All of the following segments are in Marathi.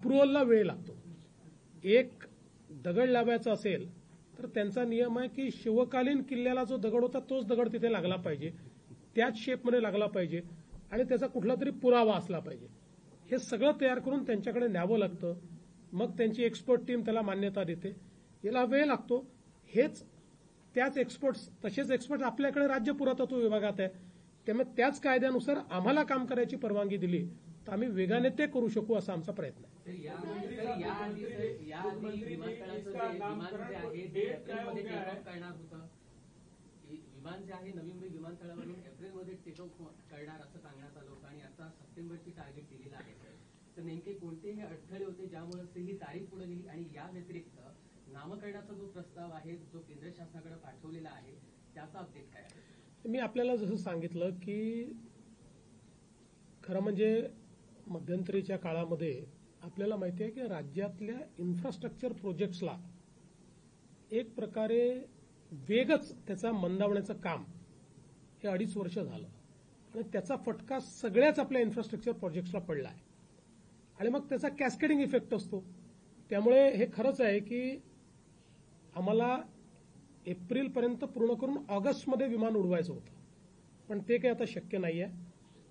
अप्रुव्हलला वेळ लागतो. एक दगड लावायचा असेल तर त्यांचा नियम आहे की शिवकालीन किल्ल्याला जो दगड होता तोच दगड तिथे लागला पाहिजे, त्याच शेपमध्ये लागला पाहिजे आणि त्याचा कुठला तरी पुरावा असला पाहिजे. हे सगळं तयार करून त्यांच्याकडे न्यावं लागतं. मग त्यांची एक्सपर्ट टीम त्याला मान्यता देते. याला वेळ लागतो. त्याच एक्सपर्ट्स तसेच एक्सपर्ट आपल्याकडे राज्य पुरातत्व विभागात आहे. त्यामुळे त्याच कायद्यानुसार आम्हाला काम करायची परवानगी दिली तर आम्ही वेगाने ते करू शकू असा आमचा प्रयत्न आहे. विमान जे आहे नवी मुंबई विमानतळावरून एप्रिलमध्ये टेक ऑफ करणार असं सांगण्यात आलं होतं आणि आता सप्टेंबरची टार्गेट दिलेलं आहे. तर नेमके कोणतेही अडथळे होते ज्यामुळे ही तारीख पुढे गेली आणि या व्यतिरिक्त नामकरणाचा जो प्रस्ताव आहे जो केंद्र शासनाकडे पाठवलेला आहे त्याचा अपडेट काय आहे? मी आपल्याला जसं सांगितलं की खरं म्हणजे मध्यंतरीच्या काळामध्ये आपल्याला माहिती आहे की राज्यातल्या इन्फ्रास्ट्रक्चर प्रोजेक्ट्सला एक प्रकारे वेगच त्याचा मंदावण्याचं काम हे 2.5 वर्ष झालं आणि त्याचा फटका सगळ्याच आपल्या इन्फ्रास्ट्रक्चर प्रोजेक्ट्सला पडला आहे आणि मग त्याचा कॅस्केडिंग इफेक्ट असतो. त्यामुळे हे खरंच आहे की आम्हाला एप्रिलपर्यंत पूर्ण करून ऑगस्टमध्ये विमान उडवायचं होतं, पण ते काही आता शक्य नाही आहे.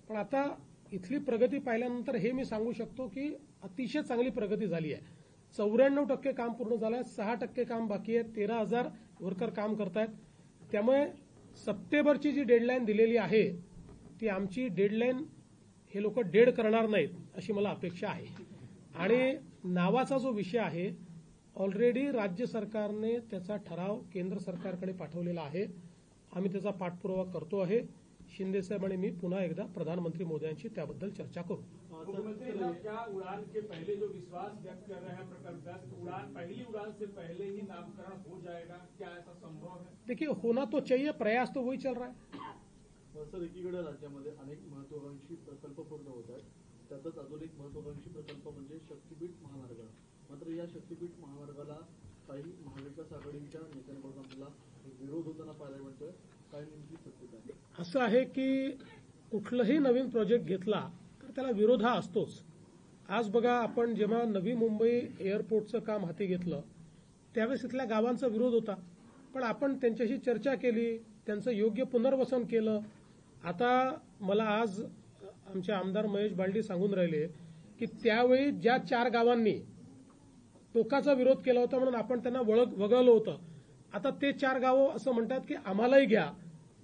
पण आता इथली प्रगती पाहिल्यानंतर हे मी सांगू शकतो की अतिशय चांगली प्रगती झाली आहे. 94% काम पूर्ण झालं आहे, 6% काम बाकी आहे, 13,000 वर्कर काम करतायत. त्यामुळे सप्टेंबरची जी डेडलाईन दिलेली आहे ती आमची डेडलाईन हे लोक डेड करणार नाहीत अशी मला अपेक्षा आहे. आणि नावाचा जो विषय आहे ऑलरेडी राज्य सरकारने त्याचा ठराव केंद्र सरकारकडे पाठवलेला आहे. आम्ही त्याचा पाठपुरावा करतो आहे. शिंदेसाहेब आणि मी पुन्हा एकदा प्रधानमंत्री मोदयांशी त्याबद्दल चर्चा करू. क्या उड़ान के पहले जो विश्वास व्यक्त कर रहे हैं प्रकल्पग्रस्त, उड़ान पहली उड़ान से पहले ही नामकरण हो जाएगा, क्या ऐसा संभव है? देखिए होना तो चाहिए, प्रयास तो वही चल रहा है. सर, एकीकडे राज्यामध्ये अनेक महत्वाकांक्षी प्रकल्प पूर्ण होत आहेत. त्यातच अजून एक महत्वाकांक्षी प्रकल्प म्हणजे शक्तीपीठ महामार्ग. मात्र या शक्तीपीठ महामार्गाला काही महाविकास आघाडीच्या नेत्यांकडून आपल्याला विरोध होताना पाहायला मिळतोय. काय नेमकी सत्यता आहे? असं आहे की कुठलंही नवीन प्रोजेक्ट घेतला तर त्याला विरोध हा असतोच. आज बघा आपण जेव्हा नवी मुंबई एअरपोर्टचं काम हाती घेतलं त्यावेळेस इथल्या गावांचा विरोध होता, पण आपण त्यांच्याशी चर्चा केली, त्यांचं योग्य पुनर्वसन केलं. आता मला आज आमचे आमदार महेश बालदी सांगून राहिले की त्यावेळी ज्या 4 गावांनी टोकाचा विरोध केला होता म्हणून आपण त्यांना वगळलं होतं, आता ते 4 गावं असं म्हणतात की आम्हालाही घ्या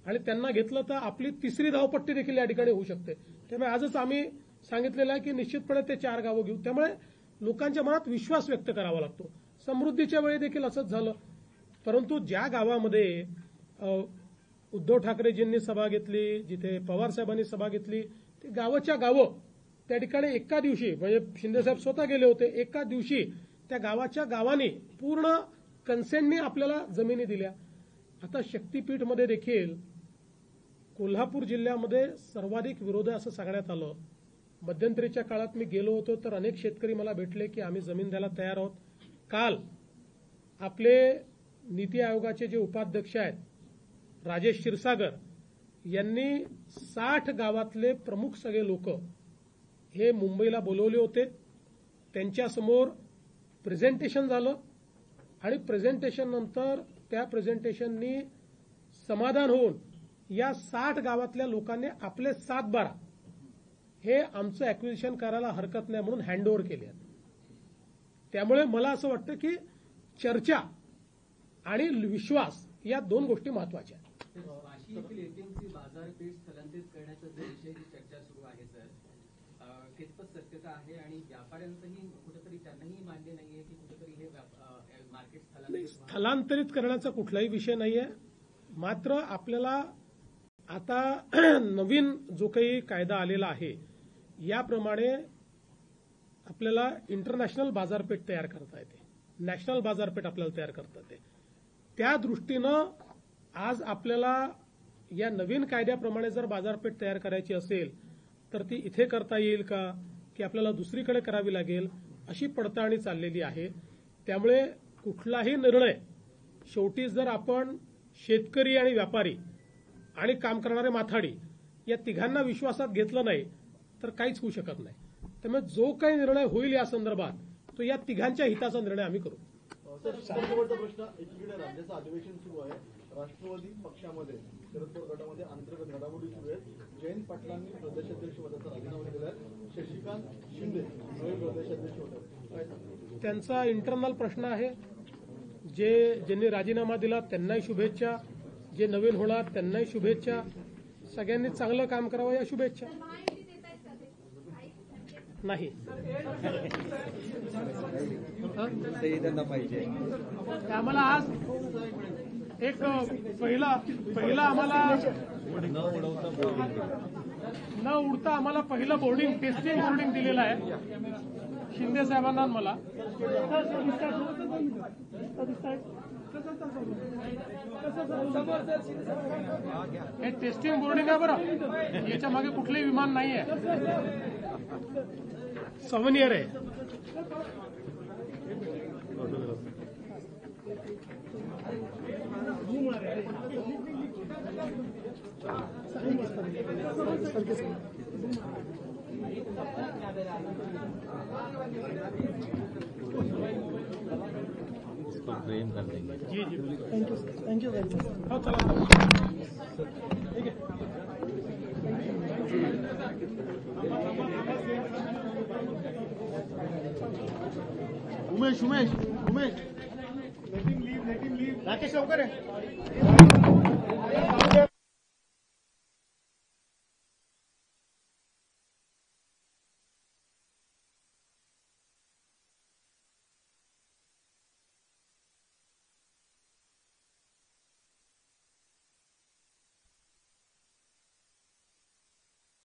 आणि त्यांना घेतलं तर आपली 3री धावपट्टी देखील या ठिकाणी होऊ शकते. त्यामुळे आजच आम्ही सांगितलेलं आहे की निश्चितपणे ते 4 गावं घेऊ. त्यामुळे लोकांच्या मनात विश्वास व्यक्त करावा लागतो. समृद्धीच्या वेळी देखील असंच झालं. परंतु ज्या गावामध्ये उद्धव ठाकरेजींनी सभा घेतली, जिथे पवार साहेबांनी सभा घेतली, ते गावाच्या गावं त्या ठिकाणी एका दिवशी म्हणजे शिंदेसाहेब स्वतः गेले होते, एका दिवशी त्या गावाच्या गावांनी पूर्ण कन्सेंटनी आपल्याला जमिनी दिल्या. आता शक्तीपीठमध्ये देखील कोल्हापूर जिल्ह्यामध्ये सर्वाधिक विरोध आहे असं सांगण्यात आलं. मध्यंतरीच्या काळात मी गेलो होतो तर अनेक शेतकरी मला भेटले की आम्ही जमीन द्यायला तयार आहोत. काल आपले नीती आयोगाचे जे उपाध्यक्ष आहेत राजेश क्षीरसागर यांनी 60 गावातले प्रमुख सगळे लोक हे मुंबईला बोलवले होते. त्यांच्यासमोर प्रेझेंटेशन झालं आणि प्रेझेंटेशन नंतर त्या प्रेझेंटेशननी समाधान होऊन या 60 गावातल्या लोकांनी आपले 7-12 हे आमचं ॲक्विजिशन करायला हरकत नाही म्हणून हँडओव्हर केले. त्यामुळे मला असं वाटतं की चर्चा आणि विश्वास या 2 गोष्टी महत्वाच्या आहेत. वाशी येथील एपीएमसी बाजारपेठ स्थलांतरित करण्याचा जो विषयाची चर्चा सुरू आहे सर, कितपत सत्यता आहे आणि व्यापाऱ्यांचंही कुठेतरी त्यांनाही मान्य नाहीये की कुठेतरी हे मार्केट स्थलांतरित करण्याचा कुठलाही विषय नाहीये. मात्र आपल्याला आता नवीन जो काही कायदा आलेला आहे याप्रमाणे आपल्याला इंटरनॅशनल बाजारपेठ तयार करता येते, नॅशनल बाजारपेठ आपल्याला तयार करता येते. त्या दृष्टीनं आज आपल्याला या नवीन कायद्याप्रमाणे जर बाजारपेठ तयार करायची असेल तर ती इथे करता येईल का की आपल्याला दुसरीकडे करावी लागेल अशी पडताळणी चाललेली आहे. त्यामुळे कुठलाही निर्णय शेवटी जर आपण शेतकरी आणि व्यापारी आणि काम करणारे माथाडी या तिघांना विश्वासात घेतलं नाही तर काहीच होऊ शकत नाही. त्यामुळे जो काही निर्णय होईल या संदर्भात तो या तिघांच्या हिताचा निर्णय आम्ही करू. सर, शेवटचा प्रश्न. एकीकडे राज्याचं अधिवेशन सुरू आहे. राष्ट्रवादी पक्षामध्ये शरद पवार गटामध्ये अंतर्गत घडामोडी सुरू आहेत. जयंत पाटलांनी प्रदेशाध्यक्ष पदाचा राजीनामा दिला आहे. शशिकांत शिंदे नवे प्रदेशाध्यक्ष होत आहेत. काय सांगतो? त्यांचा इंटरनल प्रश्न आहे. ज्यांनी राजीनामा दिला त्यांनाही शुभेच्छा, जे नवीन होणार त्यांनाही शुभेच्छा. सगळ्यांनी चांगलं काम करावं या शुभेच्छा. नाही पाहिजे आम्हाला आज एक पहिला आम्हाला न उडता आम्हाला पहिलं बोर्डिंग टेस्टिंग बोर्डिंग दिलेलं आहे शिंदे साहेबांना आणि मला. हे टेस्टिंग बोर्डिंग आहे बरं, याच्या मागे कुठलंही विमान नाही आहे. 7 इयर आहे. फ्रेम कर देंगे. जी जी थैंक यू हो चला. ठीक आहे. उमेश राकेश लवकर आहे.